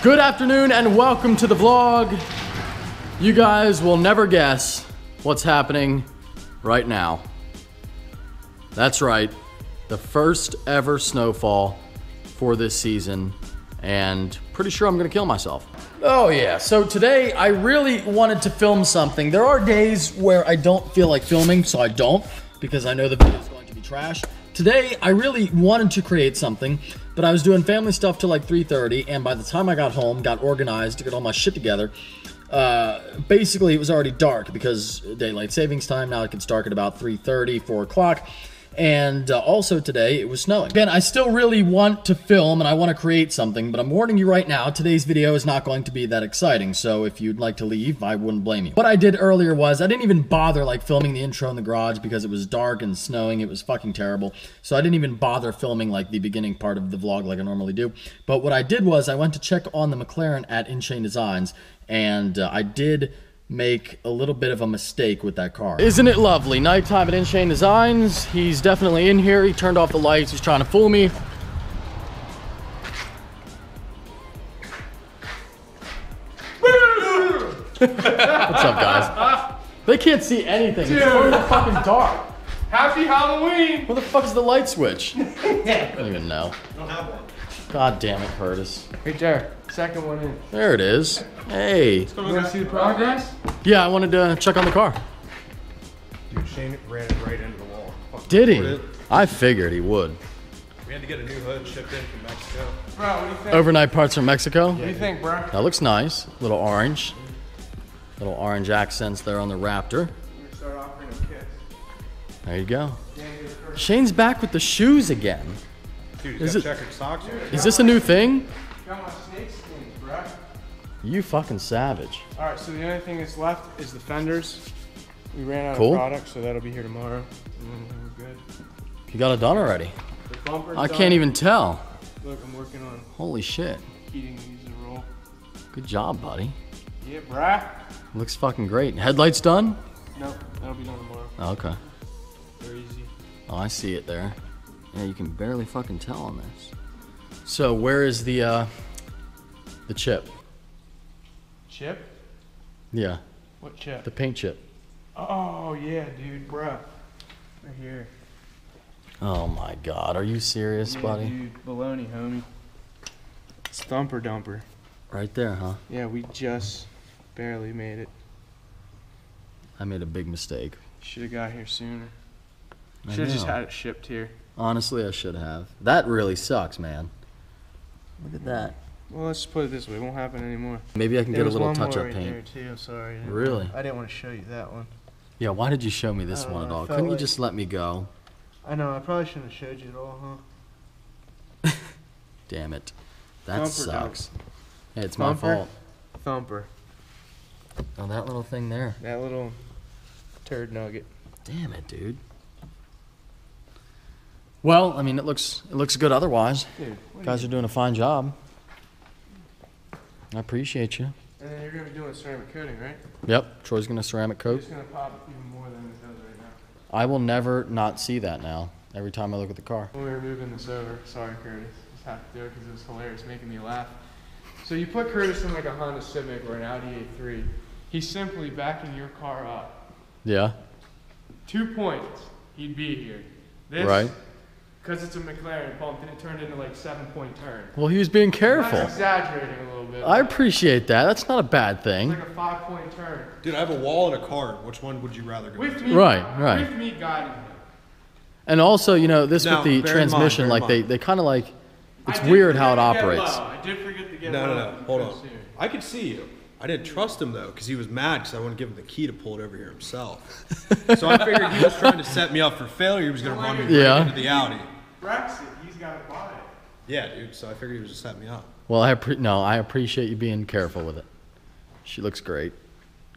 Good afternoon and welcome to the vlog. You guys will never guess what's happening right now. That's right, the first ever snowfall for this season, and pretty sure I'm gonna kill myself. Oh yeah, so today I really wanted to film something. There are days where I don't feel like filming, so I don't, because I know the video is going to be trash. Today, I really wanted to create something, but I was doing family stuff till like 3:30, and by the time I got home, got organized to get all my shit together, basically it was already dark because daylight savings time. Now it gets dark at about 3:30, 4 o'clock. And also today, it was snowing. Again, I still really want to film and I want to create something, but I'm warning you right now, today's video is not going to be that exciting. So if you'd like to leave, I wouldn't blame you. What I did earlier was, I didn't even bother like filming the intro in the garage because it was dark and snowing. It was fucking terrible. So I didn't even bother filming like the beginning part of the vlog like I normally do. But what I did was, I went to check on the McLaren at In-Chain Designs, and I did make a little bit of a mistake with that car. Isn't it lovely? Nighttime at In-Chain Designs. He's definitely in here. He turned off the lights. He's trying to fool me. What's up, guys? They can't see anything. Dude. It's totally fucking dark. Happy Halloween! Where the fuck is the light switch? I don't even know. I don't have one. God damn it, Curtis. Right there. Second one in. There it is. Hey. You want to see the progress? Yeah, I wanted to check on the car. Dude, Shane ran it right into the wall. Did he? I figured he would. We had to get a new hood shipped in from Mexico. Bro, what do you think? Overnight parts from Mexico? What do you think, bro? That looks nice. Little orange. Little orange accents there on the Raptor. We're gonna start offering them kits. There you go. Shane's back with the shoes again. Dude, he's got checkered socks on. Is this a new thing? Got my snake skins, bro. You fucking savage. Alright, so the only thing that's left is the fenders. We ran out Cool. of product, so that'll be here tomorrow. And then we're good. You got it done already. The bumper's I done. can't even tell. Look, I'm working on Holy shit. heating these to roll. Good job, buddy. Yeah, brah. Looks fucking great. Headlights done? Nope, that'll be done tomorrow. Oh, okay. Very easy. Oh, I see it there. Yeah, you can barely fucking tell on this. So where is the chip? Chip? Yeah, What chip? the paint chip. Oh, yeah, dude, bruh. Right here. Oh my God, are you serious, Yeah, buddy? dude, baloney, homie. It's thumper dumper. Right there, huh? Yeah, we just barely made it. I made a big mistake. Should have got here sooner. I Should have just know. had it shipped here. Honestly, I should have. That really sucks, man. Look at that. Well, let's just put it this way. It won't happen anymore. Maybe I can There get a was little one more touch-up right paint. there, too. I'm sorry. Really? I didn't want to show you that one. Yeah, why did you show me this I don't one at know, I all? felt Couldn't you like- just let me go? I know. I probably shouldn't have showed you at all, huh? Damn it. That Thumper sucks. Hey, it's my Thumper? fault. Thumper. Oh, that little thing there. That little turd nugget. Damn it, dude. Well, I mean, it looks good otherwise. Dude, Guys are doing a fine job. I appreciate you. And then you're going to be doing ceramic coating, right? Yep, Troy's gonna ceramic coat. It's going to pop even more than it does right now. I will never not see that now. Every time I look at the car. When we were moving this over, sorry Curtis, just have to do it because it was hilarious, making me laugh. So you put Curtis in like a Honda Civic or an Audi A3, he's simply backing your car up. Yeah. 2 points, he'd be here. This, Right. because it's a McLaren bump, and it turned into like 7-point turn. Well, he was being careful. I'm exaggerating a little bit. I appreciate that. That's not a bad It's thing. like a 5-point turn. Dude, I have a wall and a car. Which one would you rather go With with? me, Right, right. With me guiding him. And also, you know, this Now, with the bear in mind, transmission, bear in like mind. they kind of like, it's I did weird how it forget to get operates. low. I did forget to get No, low. no, no. Hold on. Soon. I could see you. I didn't trust him though, because he was mad because I wouldn't give him the key to pull it over here himself. So I figured he was trying to set me up for failure. He was going to run me right Yeah. into the Audi. Brexit, he's got to buy it. Yeah, dude. So I figured he was just setting me up. Well, I appreciate you being careful with it. She looks great.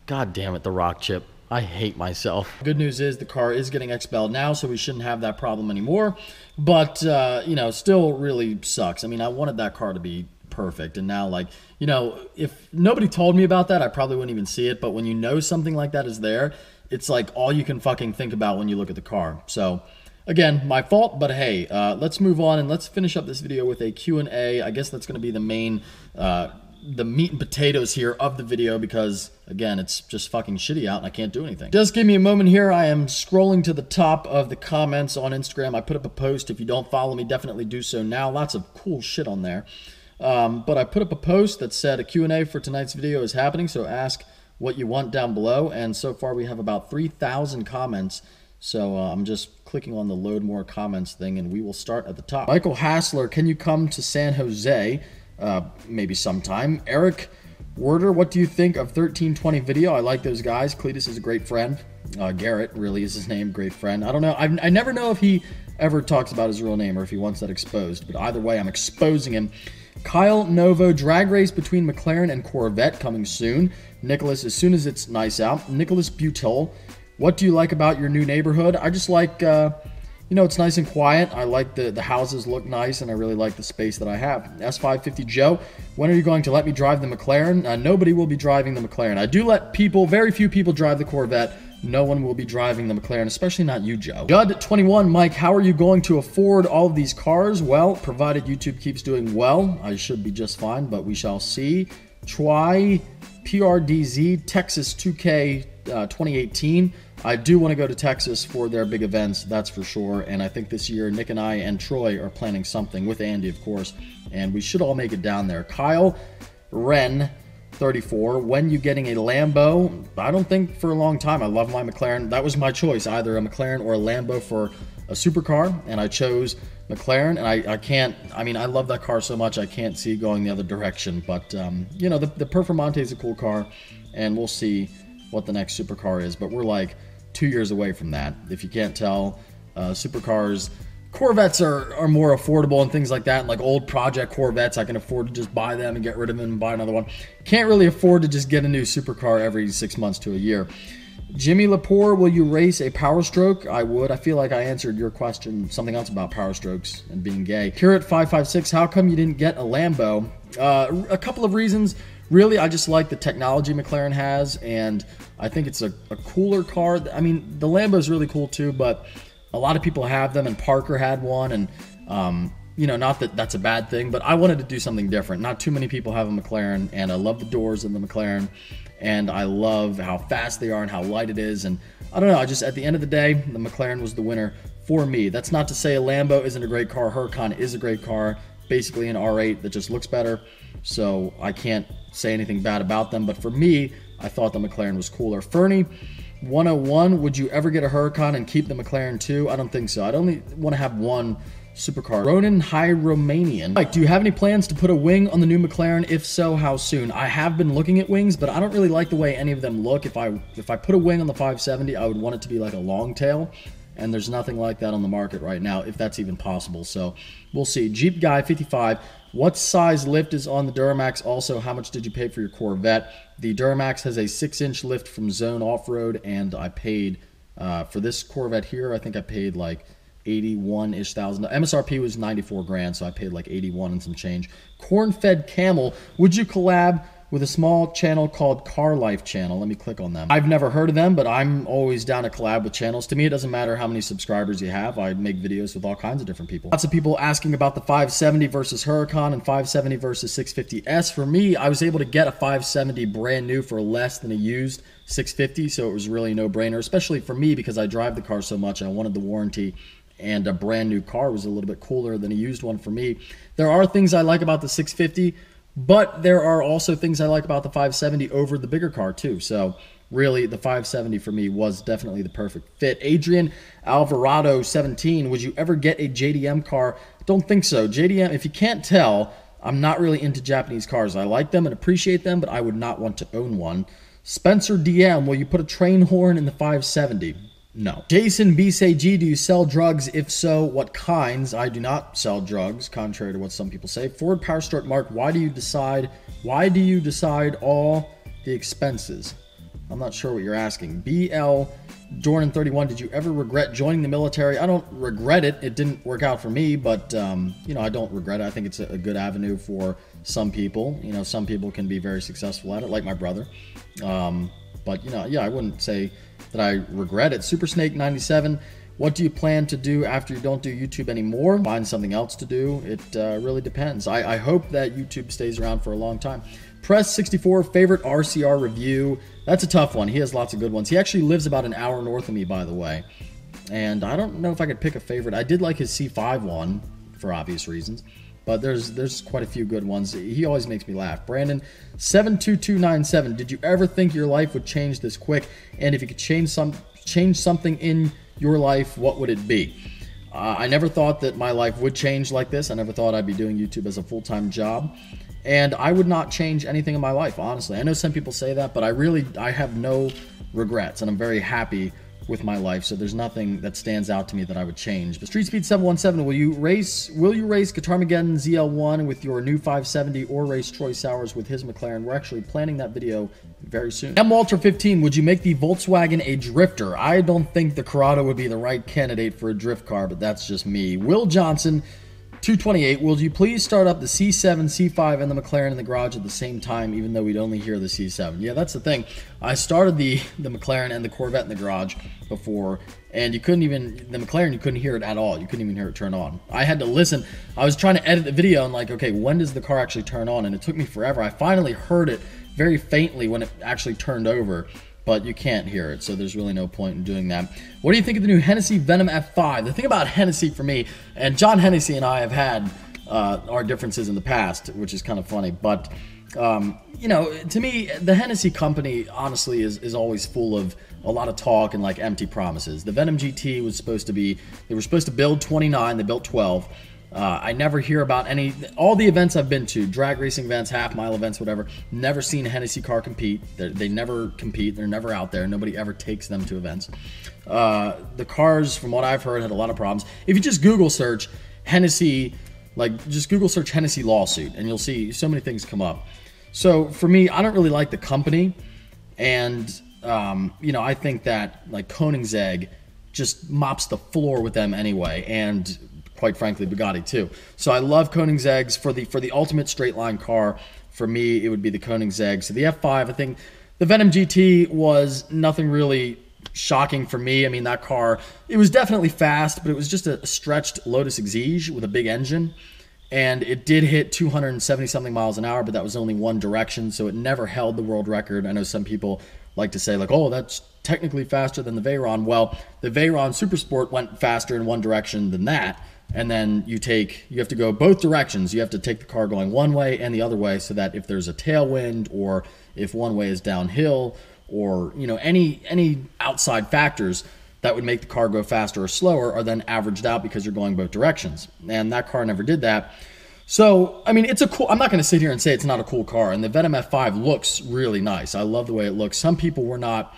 God damn it, the rock chip. I hate myself. Good news is the car is getting expelled now, so we shouldn't have that problem anymore. But, you know, still really sucks. I mean, I wanted that car to be perfect, and now, like, you know, if nobody told me about that, I probably wouldn't even see it. But when you know something like that is there, it's like all you can fucking think about when you look at the car. So, again, my fault, but hey, let's move on and let's finish up this video with a Q&A. I guess that's going to be the main the meat and potatoes here of the video because, again, it's just fucking shitty out and I can't do anything. Just give me a moment here. I am scrolling to the top of the comments on Instagram. I put up a post. If you don't follow me, definitely do so now. Lots of cool shit on there. But I put up a post that said a Q&A for tonight's video is happening, so ask what you want down below. And so far we have about 3,000 comments. So I'm just clicking on the load more comments thing and we will start at the top. Michael Hassler, can you come to San Jose? Maybe sometime. Eric Werder, what do you think of 1320 video? I like those guys. Cletus is a great friend. Garrett really is his name, great friend. I don't know. I never know if he ever talks about his real name or if he wants that exposed, but either way, I'm exposing him. Kyle Novo, drag race between McLaren and Corvette coming soon. Nicholas, as soon as it's nice out. Nicholas Butel, what do you like about your new neighborhood? I just like, you know, it's nice and quiet. I like the houses look nice, and I really like the space that I have. S550 Joe, when are you going to let me drive the McLaren? Nobody will be driving the McLaren. I do let people, very few people drive the Corvette. No one will be driving the McLaren, especially not you, Joe. Judd21, Mike, how are you going to afford all of these cars? Well, provided YouTube keeps doing well, I should be just fine, but we shall see. Try PRDZ, Texas 2K 2018. I do want to go to Texas for their big events, that's for sure. And I think this year, Nick and I and Troy are planning something with Andy, of course. And we should all make it down there. Kyle Wren, 34. When you getting a Lambo? I don't think for a long time. I love my McLaren. That was my choice, either a McLaren or a Lambo for a supercar. And I chose McLaren. And I can't, I mean, I love that car so much, I can't see going the other direction. But, you know, the Performante is a cool car. And we'll see what the next supercar is, but we're like 2 years away from that. If you can't tell, supercars, Corvettes are more affordable and things like that. And like old project Corvettes, I can afford to just buy them and get rid of them and buy another one. Can't really afford to just get a new supercar every 6 months to a year. Jimmy Lepore, will you race a Power Stroke? I would. I feel like I answered your question, something else about Power Strokes and being gay. Curate556, how come you didn't get a Lambo? A couple of reasons. Really, I just like the technology McLaren has, and I think it's a cooler car. I mean, the Lambo is really cool too, but a lot of people have them, and Parker had one, and you know, not that that's a bad thing, but I wanted to do something different. Not too many people have a McLaren, and I love the doors in the McLaren, and I love how fast they are and how light it is, and I don't know, I just, at the end of the day, the McLaren was the winner for me. That's not to say a Lambo isn't a great car. Huracan is a great car, basically an R8 that just looks better, so I can't say anything bad about them, but for me, I thought the McLaren was cooler. Fernie 101, would you ever get a Huracan and keep the McLaren too? I don't think so. I'd only want to have one supercar. Ronan High Romanian, Mike, do you have any plans to put a wing on the new McLaren? If so, how soon? I have been looking at wings, but I don't really like the way any of them look. If I put a wing on the 570, I would want it to be like a long tail, and there's nothing like that on the market right now, if that's even possible. So we'll see. Jeep Guy 55, what size lift is on the Duramax? Also, how much did you pay for your Corvette? The Duramax has a 6-inch lift from Zone Off-Road, and I paid, for this Corvette here, I think I paid like 81-ish thousand. MSRP was 94 grand, so I paid like 81 and some change. Corn-Fed Camel, would you collab with a small channel called Car Life Channel? Let me click on them. I've never heard of them, but I'm always down to collab with channels. To me, it doesn't matter how many subscribers you have. I make videos with all kinds of different people. Lots of people asking about the 570 versus Huracan and 570 versus 650S. For me, I was able to get a 570 brand new for less than a used 650, so it was really a no-brainer, especially for me because I drive the car so much. I wanted the warranty, and a brand new car was a little bit cooler than a used one for me. There are things I like about the 650, but there are also things I like about the 570 over the bigger car too. So really, the 570 for me was definitely the perfect fit. Adrian Alvarado 17, would you ever get a JDM car? Don't think so. JDM, if you can't tell, I'm not really into Japanese cars. I like them and appreciate them, but I would not want to own one. Spencer DM, will you put a train horn in the 570? No. Jason BCG, do you sell drugs? If so, what kinds? I do not sell drugs, contrary to what some people say. Ford Power Stroke Mark, why do you decide all the expenses? I'm not sure what you're asking. BL Jordan 31, did you ever regret joining the military? I don't regret it. It didn't work out for me, but you know, I don't regret it. I think it's a good avenue for some people. You know, some people can be very successful at it, like my brother. But you know, yeah, I wouldn't say that I regret it. Super Snake 97, What do you plan to do after you don't do YouTube anymore? Find something else to do. It really depends. I hope that YouTube stays around for a long time. Press64, favorite RCR review. That's a tough one. He has lots of good ones. He actually lives about an hour north of me, by the way. And I don't know if I could pick a favorite. I did like his C5 one for obvious reasons. But there's quite a few good ones. He always makes me laugh. Brandon, 72297. Did you ever think your life would change this quick? And if you could change something in your life, what would it be? I never thought that my life would change like this. I never thought I'd be doing YouTube as a full-time job. And I would not change anything in my life, honestly. I know some people say that, but I have no regrets, and I'm very happy with my life, so there's nothing that stands out to me that I would change. But Street Speed 717, will you race Guitarmageddon ZL1 with your new 570 or race Troy Sowers with his McLaren? We're actually planning that video very soon. M Walter 15, would you make the Volkswagen a drifter? I don't think the Corrado would be the right candidate for a drift car, but that's just me. Will Johnson 228, will you please start up the C7, C5, and the McLaren in the garage at the same time, even though we'd only hear the C7? Yeah, that's the thing. I started the McLaren and the Corvette in the garage before, and the McLaren, you couldn't hear it at all. You couldn't even hear it turn on. I had to listen. I was trying to edit the video and like, okay, when does the car actually turn on? And it took me forever. I finally heard it very faintly when it actually turned over, but you can't hear it, so there's really no point in doing that. What do you think of the new Hennessy Venom F5? The thing about Hennessy for me, and John Hennessy and I have had our differences in the past, which is kind of funny, but you know, to me, the Hennessy company honestly is always full of a lot of talk and like empty promises. The Venom GT was supposed to be, they were supposed to build 29, they built 12. I never hear about all the events I've been to, drag racing events, half-mile events, whatever, never seen a Hennessy car compete. They never compete. They're never out there. Nobody ever takes them to events. The cars, from what I've heard, had a lot of problems. If you just Google search Hennessy, just Google search Hennessy lawsuit, and you'll see so many things come up. So for me, I don't really like the company, and you know, I think that like Koenigsegg just mops the floor with them anyway, and quite frankly, Bugatti too. So I love Koenigsegg's for the ultimate straight line car. For me, it would be the Koenigsegg. So the F5, I think the Venom GT was nothing really shocking for me. I mean, that car, it was definitely fast, but it was just a stretched Lotus Exige with a big engine. And it did hit 270 something miles an hour, but that was only one direction, so it never held the world record. I know some people like to say like, oh, that's technically faster than the Veyron. Well, the Veyron Supersport went faster in one direction than that. And then you have to go both directions. You have to take the car going one way and the other way, so that if there's a tailwind, or if one way is downhill, or you know, any outside factors that would make the car go faster or slower are then averaged out because you're going both directions. And that car never did that. So, I mean, it's a cool, I'm not going to sit here and say it's not a cool car. And the Venom F5 looks really nice. I love the way it looks. Some people were not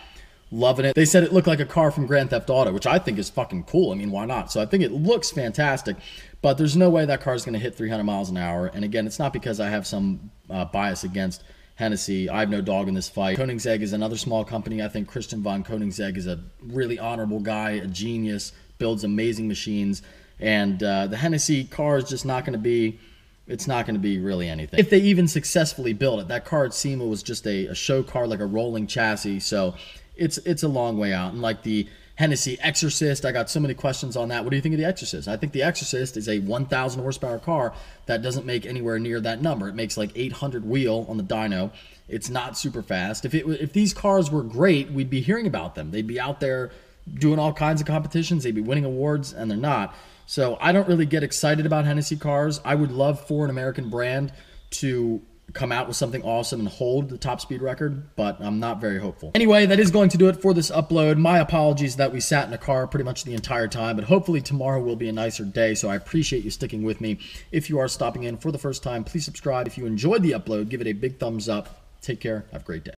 loving it. They said it looked like a car from Grand Theft Auto, which I think is fucking cool. I mean, why not? So I think it looks fantastic, but there's no way that car is going to hit 300 miles an hour. And again, it's not because I have some bias against Hennessy. I have no dog in this fight. Koenigsegg is another small company. I think Christian von Koenigsegg is a really honorable guy, a genius, builds amazing machines. And the Hennessy car is just not going to be, it's not going to be really anything. If they even successfully build it, that car at SEMA was just a show car, like a rolling chassis. So it's a long way out. And like the Hennessy Exorcist, I got so many questions on that. What do you think of the Exorcist? I think the Exorcist is a 1,000 horsepower car that doesn't make anywhere near that number. It makes like 800 wheel on the dyno. It's not super fast. If these cars were great, we'd be hearing about them. They'd be out there doing all kinds of competitions. They'd be winning awards, and they're not. So I don't really get excited about Hennessy cars. I would love for an American brand to come out with something awesome and hold the top speed record, but I'm not very hopeful. Anyway, that is going to do it for this upload. My apologies that we sat in a car pretty much the entire time, but hopefully tomorrow will be a nicer day, so I appreciate you sticking with me. If you are stopping in for the first time, please subscribe. If you enjoyed the upload, give it a big thumbs up. Take care. Have a great day.